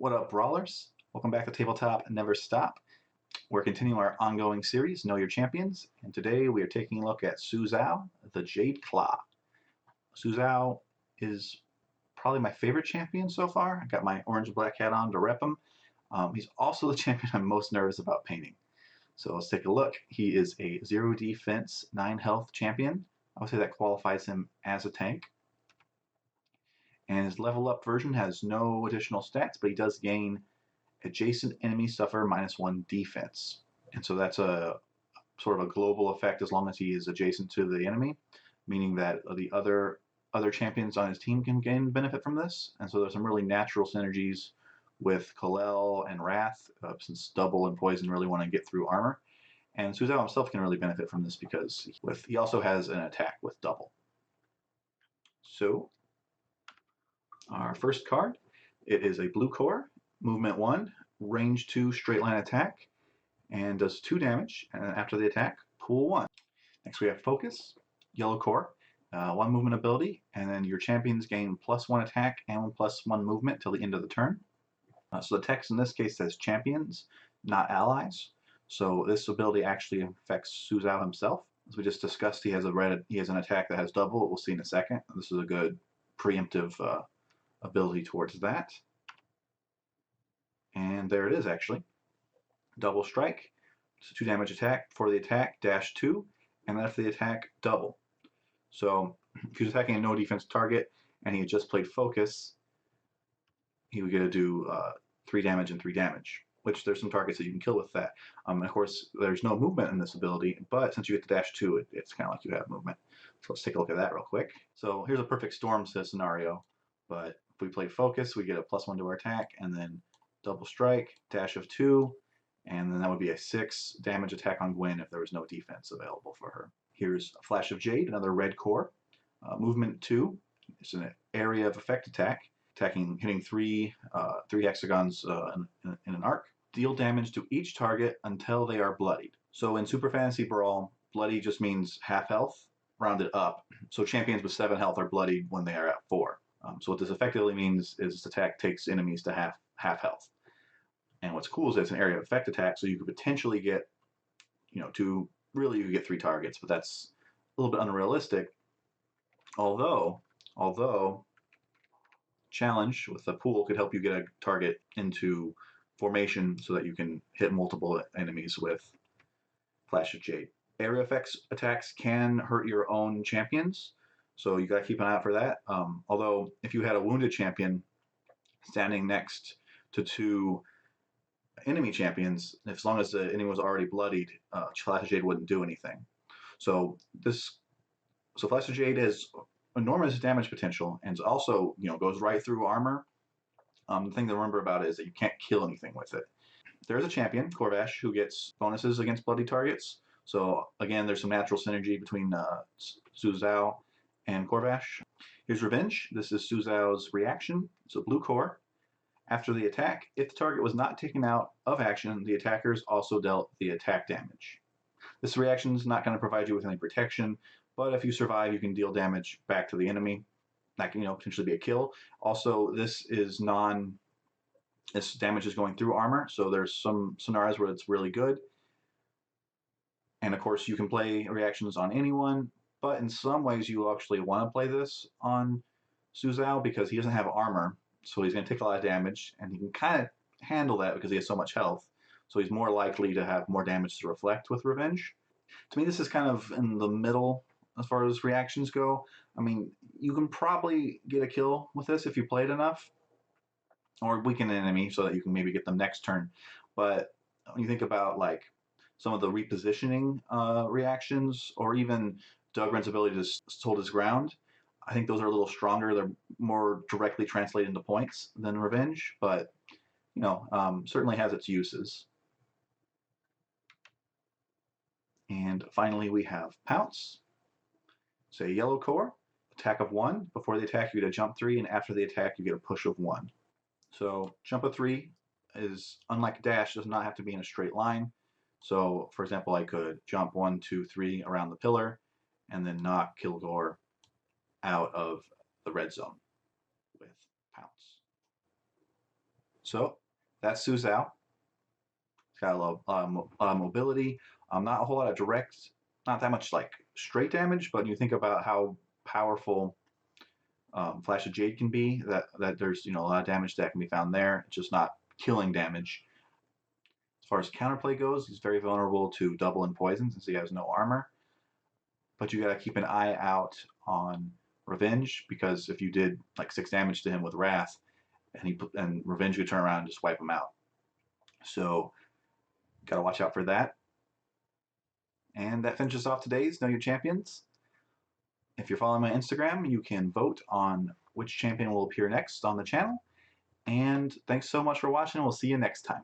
What up, Brawlers? Welcome back to Tabletop Never Stop. We're continuing our ongoing series, Know Your Champions, and today we are taking a look at Tzu Xiao, the Jade Claw. Tzu Xiao is probably my favorite champion so far. I got my orange and black hat on to rep him. He's also the champion I'm most nervous about painting. So let's take a look. He is a 0 defense, 9 health champion. I would say that qualifies him as a tank. And his level up version has no additional stats, but he does gain adjacent enemies suffer -1 defense. And so that's a sort of a global effect as long as he is adjacent to the enemy, meaning that the other champions on his team can gain benefit from this. And so there's some really natural synergies with Kalel and Wrath, since double and poison really want to get through armor. And Tzu Xiao himself can really benefit from this because he also has an attack with double. So our first card, it is a blue core, movement 1, range 2, straight line attack, and does 2 damage. And after the attack, pool 1. Next we have focus, yellow core, 1 movement ability, and then your champions gain +1 attack and +1 movement till the end of the turn. So the text in this case says champions, not allies. So this ability actually affects Tzu Xiao himself. As we just discussed, he has an attack that has double. We'll see in a second. This is a good preemptive ability towards that. And there it is, actually. Double strike. It's a 2 damage attack. For the attack, -2, and then after the attack, double. So if he was attacking a no defense target and he had just played focus, he would get to do 3 damage and 3 damage, which there's some targets that you can kill with that. And of course, there's no movement in this ability, but since you get the -2, it's kind of like you have movement. So let's take a look at that real quick. So here's a perfect storm scenario, but if we play focus, we get a +1 to our attack, and then double strike, -2, and then that would be a 6 damage attack on Gwen if there was no defense available for her. Here's a Flash of Jade, another red core. Movement 2, it's an area of effect attack, hitting three hexagons in an arc. Deal damage to each target until they are bloodied. So in Super Fantasy Brawl, bloody just means half health, rounded up. So champions with 7 health are bloodied when they are at 4. So what this effectively means is this attack takes enemies to half health. And what's cool is that it's an area of effect attack, so you could potentially get, you could get 3 targets, but that's a little bit unrealistic. Although challenge with the pool could help you get a target into formation so that you can hit multiple enemies with Flash of Jade. Area effects attacks can hurt your own champions, so you gotta keep an eye out for that. Although if you had a wounded champion standing next to 2 enemy champions, as long as the enemy was already bloodied, Flash of Jade wouldn't do anything. So Flash of Jade has enormous damage potential and also goes right through armor. The thing to remember about it is that you can't kill anything with it. There is a champion, Corvash, who gets bonuses against bloody targets. So again, there's some natural synergy between Tzu Xiao and Corvash. Here's Revenge. This is Tzu Xiao's reaction. It's a blue core. After the attack, if the target was not taken out of action, the attackers also dealt the attack damage. This reaction is not going to provide you with any protection, but if you survive, you can deal damage back to the enemy. That can potentially be a kill. Also, this damage is going through armor, so there's some scenarios where it's really good. And of course, you can play reactions on anyone, but in some ways, you actually want to play this on Tzu Xiao because he doesn't have armor, so he's going to take a lot of damage, and he can kind of handle that because he has so much health. So he's more likely to have more damage to reflect with Revenge. To me, this is kind of in the middle as far as reactions go. I mean, you can probably get a kill with this if you played enough, or weaken an enemy so that you can maybe get them next turn. But when you think about like some of the repositioning reactions, or even Dugran's ability to hold his ground, I think those are a little stronger. They're more directly translated into points than Revenge, but certainly has its uses. And finally, we have Pounce. It's a yellow core, attack of 1. Before the attack, you get a jump 3, and after the attack, you get a push of 1. So jump of 3 is, unlike dash, does not have to be in a straight line. So, for example, I could jump 1, 2, 3 around the pillar, and then knock Kilgore out of the red zone with Pounce. So that's Tzu Xiao. It's got a lot of mobility. Not a whole lot of direct, not that much like straight damage, but you think about how powerful Flash of Jade can be, that there's a lot of damage that can be found there. It's just not killing damage. As far as counterplay goes, he's very vulnerable to double and poison since he has no armor. But you gotta keep an eye out on Revenge, because if you did like 6 damage to him with Wrath, and Revenge could turn around and just wipe him out. So gotta watch out for that. And that finishes off today's Know Your Champions. If you're following my Instagram, you can vote on which champion will appear next on the channel. And thanks so much for watching. We'll see you next time.